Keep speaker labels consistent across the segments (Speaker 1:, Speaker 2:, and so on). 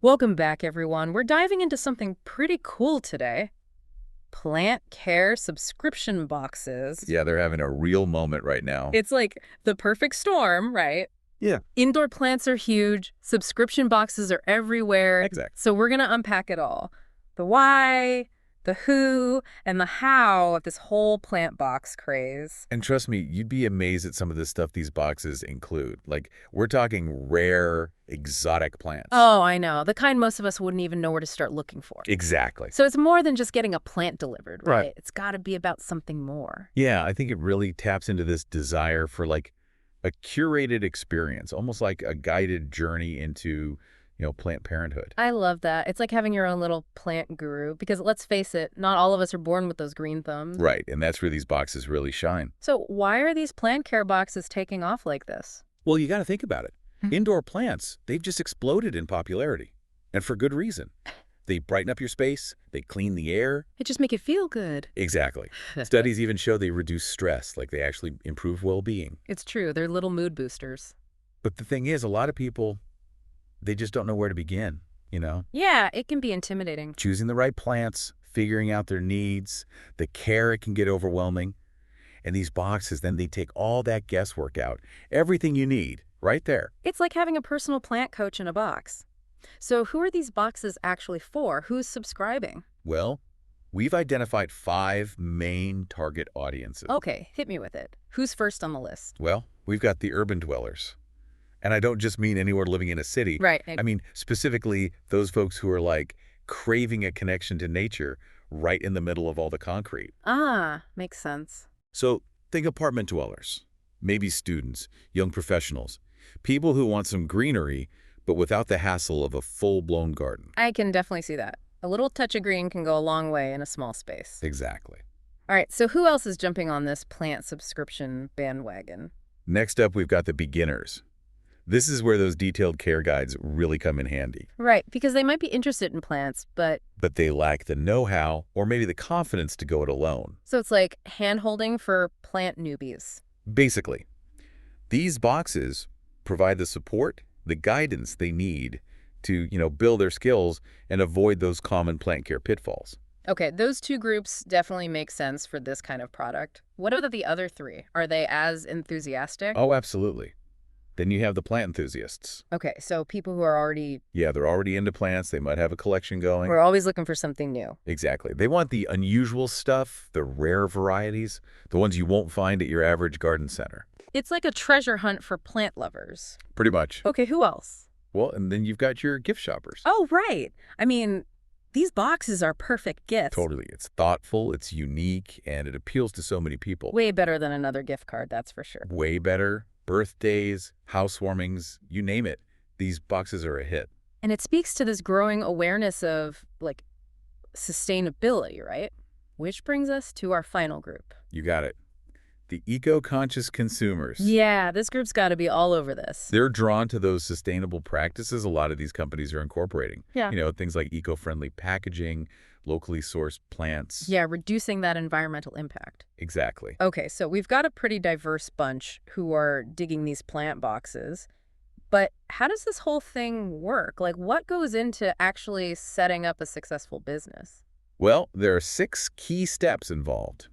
Speaker 1: Welcome back, everyone. We're diving into something pretty cool today. Plant care subscription boxes.
Speaker 2: Yeah, they're having a real moment right now.
Speaker 1: It's like the perfect storm, right?
Speaker 2: Yeah,
Speaker 1: Indoor plants are huge, subscription boxes are everywhere.
Speaker 2: exactly.
Speaker 1: So we're going to unpack it all. The why, the who, and the how of this whole plant box craze.
Speaker 2: And trust me, you'd be amazed at some of the stuff these boxes include. Like, we're talking rare, exotic plants.
Speaker 1: Oh, I know. The kind most of us wouldn't even know where to start looking for.
Speaker 2: Exactly.
Speaker 1: So it's more than just getting a plant delivered, right?
Speaker 2: Right.
Speaker 1: It's got to be about something more.
Speaker 2: Yeah, I think it really taps into this desire for like a curated experience, almost like a guided journey into, plant parenthood.
Speaker 1: I love that. It's like having your own little plant guru because let's face it, not all of us are born with those green thumbs.
Speaker 2: Right, and that's where these boxes really shine.
Speaker 1: So why are these plant care boxes taking off like this?
Speaker 2: Well, you got to think about it.
Speaker 1: Hmm.
Speaker 2: Indoor plants, they've just exploded in popularity, and for good reason. They brighten up your space, they clean the air.
Speaker 1: It just make you feel good.
Speaker 2: Exactly. Studies even show they reduce stress, like they actually improve well-being.
Speaker 1: It's true. They're little mood boosters.
Speaker 2: But the thing is, a lot of people, they just don't know where to begin.
Speaker 1: Yeah, it can be intimidating.
Speaker 2: Choosing the right plants, figuring out their needs, the care, it can get overwhelming. And these boxes, then they take all that guesswork out. Everything you need, right there.
Speaker 1: It's like having a personal plant coach in a box. So who are these boxes actually for? Who's subscribing?
Speaker 2: Well, we've identified 5 main target audiences.
Speaker 1: Okay, hit me with it. Who's first on the list?
Speaker 2: Well, we've got the urban dwellers. And I don't just mean anywhere living in a city.
Speaker 1: Right.
Speaker 2: I mean specifically those folks who are like craving a connection to nature right in the middle of all the concrete.
Speaker 1: Ah, makes sense.
Speaker 2: So think apartment dwellers, maybe students, young professionals, people who want some greenery, but without the hassle of a full-blown garden.
Speaker 1: I can definitely see that. A little touch of green can go a long way in a small space.
Speaker 2: Exactly.
Speaker 1: All right, so who else is jumping on this plant subscription bandwagon?
Speaker 2: Next up, we've got the beginners. This is where those detailed care guides really come in handy.
Speaker 1: Right, because they might be interested in plants, but
Speaker 2: But they lack the know-how or maybe the confidence to go it alone.
Speaker 1: so it's like hand-holding for plant newbies.
Speaker 2: Basically, these boxes provide the support, the guidance they need to, build their skills and avoid those common plant care pitfalls.
Speaker 1: Okay, those two groups definitely make sense for this kind of product. What about the other three? Are they as enthusiastic?
Speaker 2: Oh, absolutely. Then you have the plant enthusiasts.
Speaker 1: Okay, so people who are already,
Speaker 2: Yeah, they're already into plants. They might have a collection going.
Speaker 1: we're always looking for something new.
Speaker 2: Exactly. They want the unusual stuff, the rare varieties, the ones you won't find at your average garden center.
Speaker 1: It's like a treasure hunt for plant lovers.
Speaker 2: Pretty much.
Speaker 1: Okay, who else?
Speaker 2: Well, and then you've got your gift shoppers.
Speaker 1: Oh, right. I mean, these boxes are perfect gifts.
Speaker 2: Totally. It's thoughtful, it's unique, and it appeals to so many people.
Speaker 1: Way better than another gift card, that's for sure.
Speaker 2: Way better. Birthdays, housewarmings, you name it. These boxes are a hit.
Speaker 1: And it speaks to this growing awareness of, like, sustainability, right? Which brings us to our final group.
Speaker 2: You got it. The eco-conscious consumers.
Speaker 1: Yeah, this group's got to be all over this.
Speaker 2: They're drawn to those sustainable practices a lot of these companies are incorporating.
Speaker 1: Yeah.
Speaker 2: Things like eco-friendly packaging, locally sourced plants.
Speaker 1: Yeah, reducing that environmental impact.
Speaker 2: Exactly.
Speaker 1: Okay, so we've got a pretty diverse bunch who are digging these plant boxes. But how does this whole thing work? Like, what goes into actually setting up a successful business?
Speaker 2: Well, there are 6 key steps involved,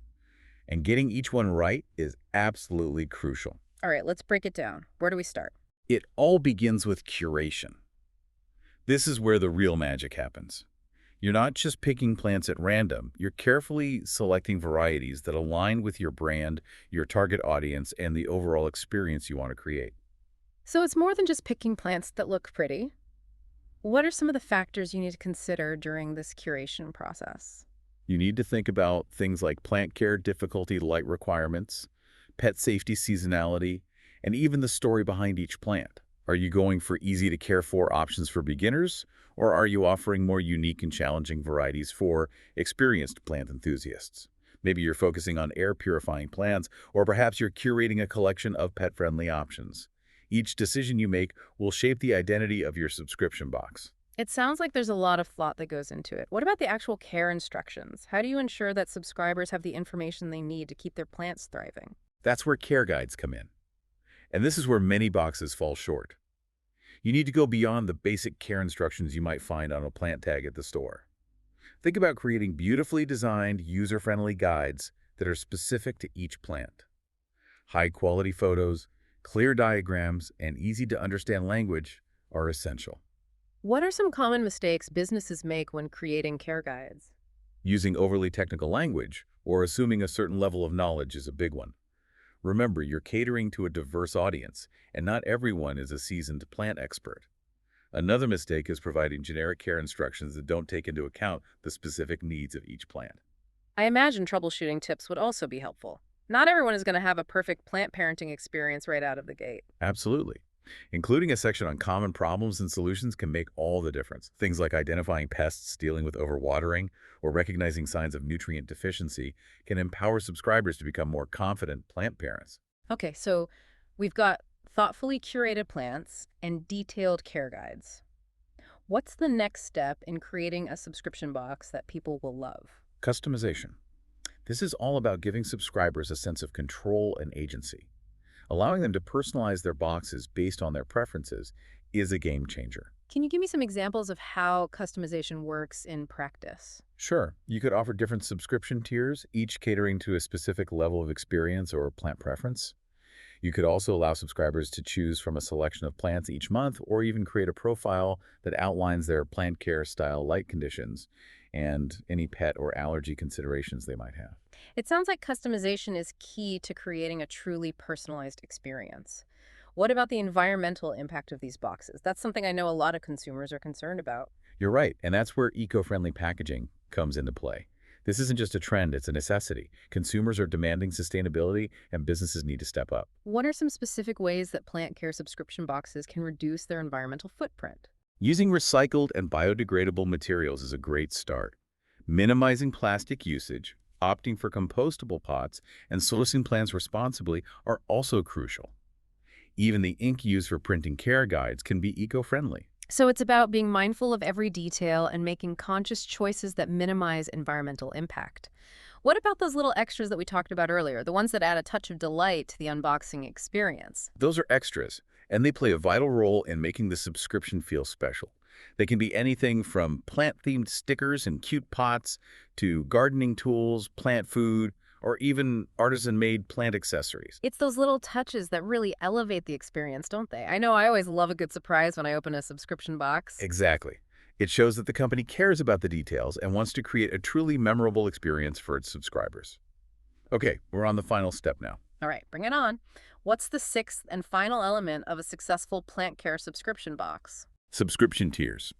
Speaker 2: and getting each one right is absolutely crucial.
Speaker 1: All right, let's break it down. Where do we start?
Speaker 2: It all begins with curation. This is where the real magic happens. You're not just picking plants at random. You're carefully selecting varieties that align with your brand, your target audience, and the overall experience you want to create.
Speaker 1: So it's more than just picking plants that look pretty. What are some of the factors you need to consider during this curation process?
Speaker 2: You need to think about things like plant care difficulty, light requirements, pet safety seasonality, and even the story behind each plant. Are you going for easy-to-care-for options for beginners, or are you offering more unique and challenging varieties for experienced plant enthusiasts? Maybe you're focusing on air-purifying plants, or perhaps you're curating a collection of pet-friendly options. Each decision you make will shape the identity of your subscription box.
Speaker 1: It sounds like there's a lot of thought that goes into it. What about the actual care instructions? How do you ensure that subscribers have the information they need to keep their plants thriving?
Speaker 2: That's where care guides come in. And this is where many boxes fall short. You need to go beyond the basic care instructions you might find on a plant tag at the store. Think about creating beautifully designed, user-friendly guides that are specific to each plant. High-quality photos, clear diagrams, and easy-to-understand language are essential.
Speaker 1: What are some common mistakes businesses make when creating care guides?
Speaker 2: Using overly technical language or assuming a certain level of knowledge is a big one. Remember, you're catering to a diverse audience, and not everyone is a seasoned plant expert. Another mistake is providing generic care instructions that don't take into account the specific needs of each plant.
Speaker 1: I imagine troubleshooting tips would also be helpful. Not everyone is going to have a perfect plant parenting experience right out of the gate.
Speaker 2: Absolutely. Including a section on common problems and solutions can make all the difference. Things like identifying pests, dealing with overwatering, or recognizing signs of nutrient deficiency can empower subscribers to become more confident plant parents.
Speaker 1: Okay, so we've got thoughtfully curated plants and detailed care guides. What's the next step in creating a subscription box that people will love?
Speaker 2: Customization. This is all about giving subscribers a sense of control and agency. Allowing them to personalize their boxes based on their preferences is a game changer.
Speaker 1: Can you give me some examples of how customization works in practice?
Speaker 2: Sure, you could offer different subscription tiers, each catering to a specific level of experience or plant preference. You could also allow subscribers to choose from a selection of plants each month or even create a profile that outlines their plant care style light conditions and any pet or allergy considerations they might have.
Speaker 1: It sounds like customization is key to creating a truly personalized experience. What about the environmental impact of these boxes? That's something I know a lot of consumers are concerned about.
Speaker 2: You're right, and that's where eco-friendly packaging comes into play. This isn't just a trend, it's a necessity. Consumers are demanding sustainability, and businesses need to step up.
Speaker 1: What are some specific ways that plant care subscription boxes can reduce their environmental footprint?
Speaker 2: Using recycled and biodegradable materials is a great start. Minimizing plastic usage, opting for compostable pots, and sourcing plants responsibly are also crucial. Even the ink used for printing care guides can be eco-friendly.
Speaker 1: So it's about being mindful of every detail and making conscious choices that minimize environmental impact. What about those little extras that we talked about earlier, the ones that add a touch of delight to the unboxing experience?
Speaker 2: Those are extras, and they play a vital role in making the subscription feel special. They can be anything from plant-themed stickers and cute pots to gardening tools, plant food, or even artisan-made plant accessories.
Speaker 1: It's those little touches that really elevate the experience, don't they? I know I always love a good surprise when I open a subscription box.
Speaker 2: Exactly. It shows that the company cares about the details and wants to create a truly memorable experience for its subscribers. Okay, we're on the final step now.
Speaker 1: All right, bring it on. What's the sixth and final element of a successful plant care subscription box?
Speaker 2: Subscription tiers.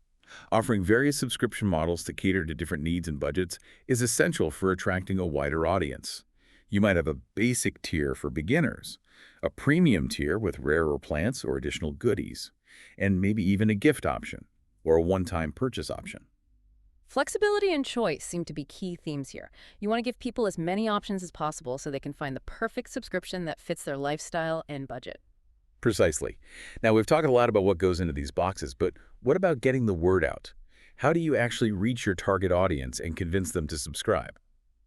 Speaker 2: Offering various subscription models to cater to different needs and budgets is essential for attracting a wider audience. You might have a basic tier for beginners, a premium tier with rarer plants or additional goodies, and maybe even a gift option or a one-time purchase option.
Speaker 1: Flexibility and choice seem to be key themes here. You want to give people as many options as possible so they can find the perfect subscription that fits their lifestyle and budget.
Speaker 2: Precisely. Now, we've talked a lot about what goes into these boxes, but what about getting the word out? How do you actually reach your target audience and convince them to subscribe?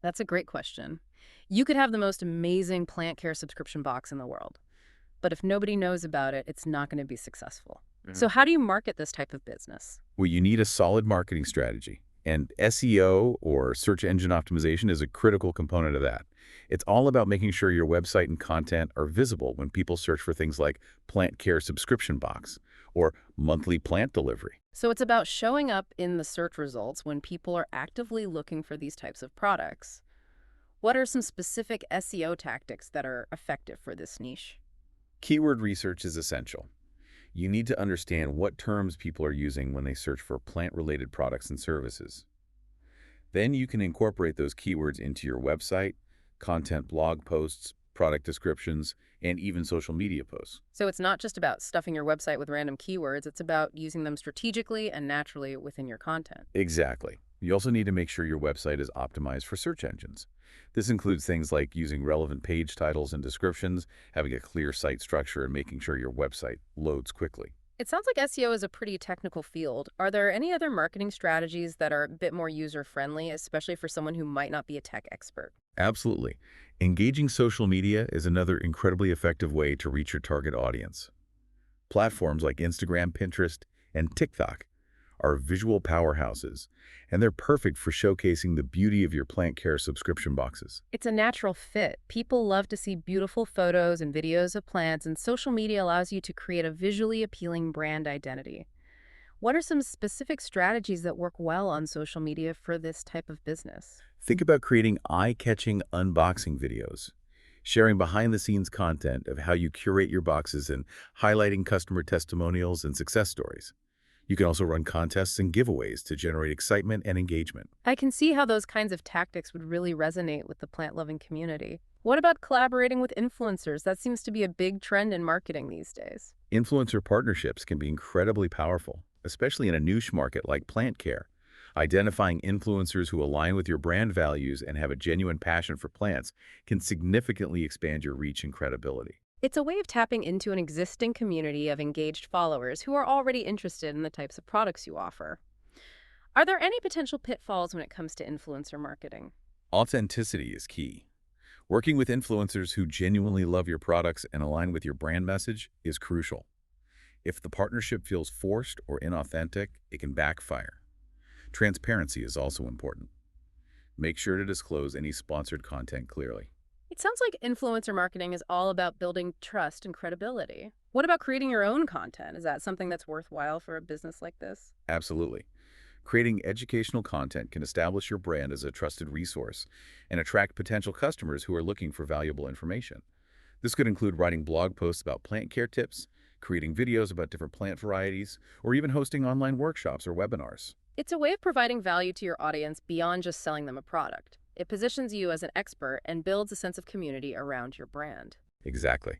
Speaker 1: That's a great question. You could have the most amazing plant care subscription box in the world, but if nobody knows about it, it's not going to be successful. So how do you market this type of business?
Speaker 2: Well, you need a solid marketing strategy, and SEO, or search engine optimization, is a critical component of that. It's all about making sure your website and content are visible when people search for things like plant care subscription box or monthly plant delivery.
Speaker 1: So it's about showing up in the search results when people are actively looking for these types of products. What are some specific SEO tactics that are effective for this niche?
Speaker 2: Keyword research is essential. You need to understand what terms people are using when they search for plant-related products and services. Then you can incorporate those keywords into your website, content blog posts, product descriptions, and even social media posts.
Speaker 1: So it's not just about stuffing your website with random keywords, it's about using them strategically and naturally within your content.
Speaker 2: Exactly. You also need to make sure your website is optimized for search engines. This includes things like using relevant page titles and descriptions, having a clear site structure, and making sure your website loads quickly.
Speaker 1: It sounds like SEO is a pretty technical field. Are there any other marketing strategies that are a bit more user-friendly, especially for someone who might not be a tech expert?
Speaker 2: Absolutely. Engaging social media is another incredibly effective way to reach your target audience. Platforms like Instagram, Pinterest, and TikTok are visual powerhouses, and they're perfect for showcasing the beauty of your plant care subscription boxes.
Speaker 1: It's a natural fit. People love to see beautiful photos and videos of plants, and social media allows you to create a visually appealing brand identity. What are some specific strategies that work well on social media for this type of business?
Speaker 2: Think about creating eye-catching unboxing videos, sharing behind-the-scenes content of how you curate your boxes, and highlighting customer testimonials and success stories. You can also run contests and giveaways to generate excitement and engagement.
Speaker 1: I can see how those kinds of tactics would really resonate with the plant-loving community. What about collaborating with influencers? That seems to be a big trend in marketing these days.
Speaker 2: Influencer partnerships can be incredibly powerful, especially in a niche market like plant care. Identifying influencers who align with your brand values and have a genuine passion for plants can significantly expand your reach and credibility.
Speaker 1: It's a way of tapping into an existing community of engaged followers who are already interested in the types of products you offer. Are there any potential pitfalls when it comes to influencer marketing?
Speaker 2: Authenticity is key. Working with influencers who genuinely love your products and align with your brand message is crucial. If the partnership feels forced or inauthentic, it can backfire. Transparency is also important. Make sure to disclose any sponsored content clearly.
Speaker 1: It sounds like influencer marketing is all about building trust and credibility. What about creating your own content? Is that something that's worthwhile for a business like this?
Speaker 2: Absolutely. Creating educational content can establish your brand as a trusted resource and attract potential customers who are looking for valuable information. This could include writing blog posts about plant care tips, creating videos about different plant varieties, or even hosting online workshops or webinars.
Speaker 1: It's a way of providing value to your audience beyond just selling them a product. It positions you as an expert and builds a sense of community around your brand.
Speaker 2: Exactly.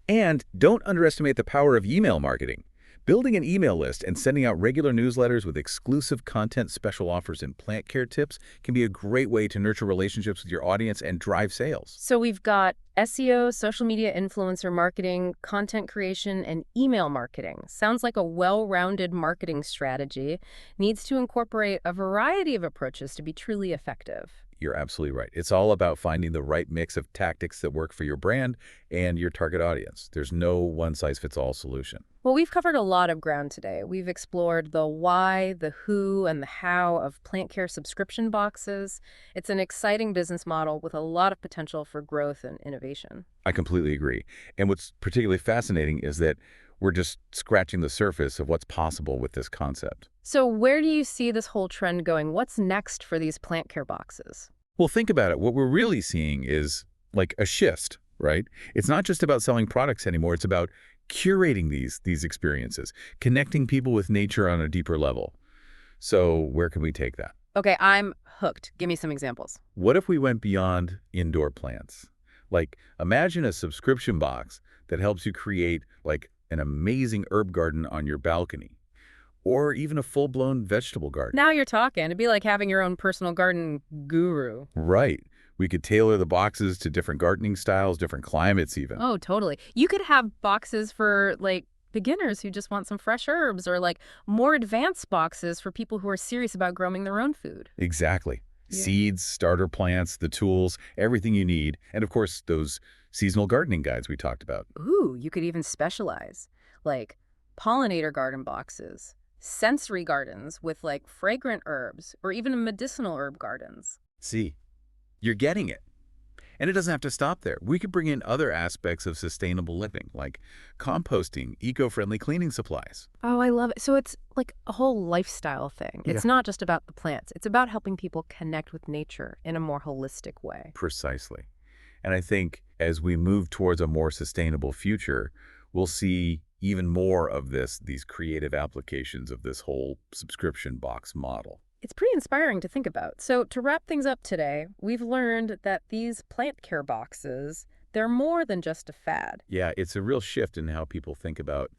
Speaker 2: And don't underestimate the power of email marketing. Building an email list and sending out regular newsletters with exclusive content, special offers, and plant care tips can be a great way to nurture relationships with your audience and drive sales.
Speaker 1: So we've got SEO, social media influencer marketing, content creation, and email marketing. Sounds like a well-rounded marketing strategy. Needs to incorporate a variety of approaches to be truly effective.
Speaker 2: You're absolutely right. It's all about finding the right mix of tactics that work for your brand and your target audience. There's no one-size-fits-all solution.
Speaker 1: Well, we've covered a lot of ground today. We've explored the why, the who, and the how of plant care subscription boxes. It's an exciting business model with a lot of potential for growth and innovation.
Speaker 2: I completely agree. And what's particularly fascinating is that we're just scratching the surface of what's possible with this concept.
Speaker 1: So where do you see this whole trend going? What's next for these plant care boxes?
Speaker 2: Well, think about it. What we're really seeing is like a shift, right? It's not just about selling products anymore. It's about curating these experiences, connecting people with nature on a deeper level. So where can we take that?
Speaker 1: Okay, I'm hooked. Give me some examples.
Speaker 2: What if we went beyond indoor plants? Like, imagine a subscription box that helps you create like an amazing herb garden on your balcony, or even a full-blown vegetable garden.
Speaker 1: Now you're talking. It'd be like having your own personal garden guru.
Speaker 2: Right. We could tailor the boxes to different gardening styles, different climates even.
Speaker 1: Oh, totally. You could have boxes for like beginners who just want some fresh herbs, or like more advanced boxes for people who are serious about growing their own food.
Speaker 2: Exactly.
Speaker 1: Yeah.
Speaker 2: Seeds, starter plants, the tools, everything you need. And of course, those seasonal gardening guides we talked about.
Speaker 1: Ooh, you could even specialize, like pollinator garden boxes, sensory gardens with like fragrant herbs, or even medicinal herb gardens.
Speaker 2: See, you're getting it. And it doesn't have to stop there. We could bring in other aspects of sustainable living, like composting, eco-friendly cleaning supplies.
Speaker 1: Oh, I love it. So it's like a whole lifestyle thing.
Speaker 2: Yeah.
Speaker 1: It's not just about the plants. It's about helping people connect with nature in a more holistic way.
Speaker 2: Precisely. And I think as we move towards a more sustainable future, we'll see even more of these creative applications of this whole subscription box model.
Speaker 1: It's pretty inspiring to think about. So to wrap things up today, we've learned that these plant care boxes, they're more than just a fad.
Speaker 2: Yeah, it's a real shift in how people think about,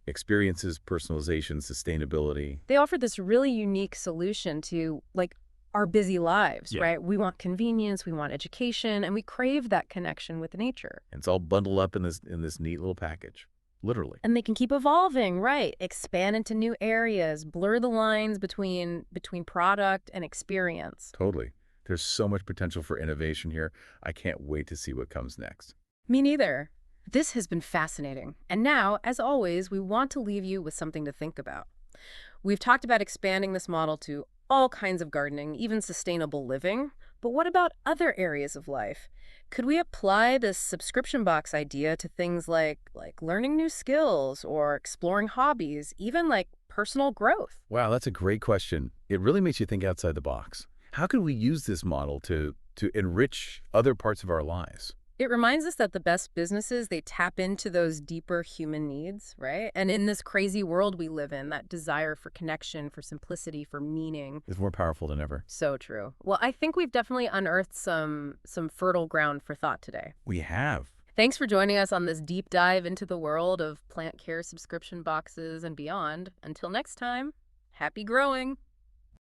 Speaker 2: experiences, personalization, sustainability.
Speaker 1: They offer this really unique solution to like our busy lives,
Speaker 2: Yeah.
Speaker 1: right? We want convenience, we want education, and we crave that connection with nature.
Speaker 2: And it's all bundled up in this neat little package, literally.
Speaker 1: And they can keep evolving, right? Expand into new areas, blur the lines between product and experience.
Speaker 2: Totally. There's so much potential for innovation here. I can't wait to see what comes next.
Speaker 1: Me neither. This has been fascinating. And now, as always, we want to leave you with something to think about. We've talked about expanding this model to all kinds of gardening, even sustainable living. But what about other areas of life? Could we apply this subscription box idea to things like learning new skills or exploring hobbies, even like personal growth?
Speaker 2: Wow, that's a great question. It really makes you think outside the box. How can we use this model to enrich other parts of our lives?
Speaker 1: It reminds us that the best businesses, they tap into those deeper human needs, right? And in this crazy world we live in, that desire for connection, for simplicity, for meaning.
Speaker 2: It's more powerful than ever.
Speaker 1: So true. Well, I think we've definitely unearthed some fertile ground for thought today.
Speaker 2: We have.
Speaker 1: Thanks for joining us on this deep dive into the world of plant care subscription boxes and beyond. Until next time, happy growing.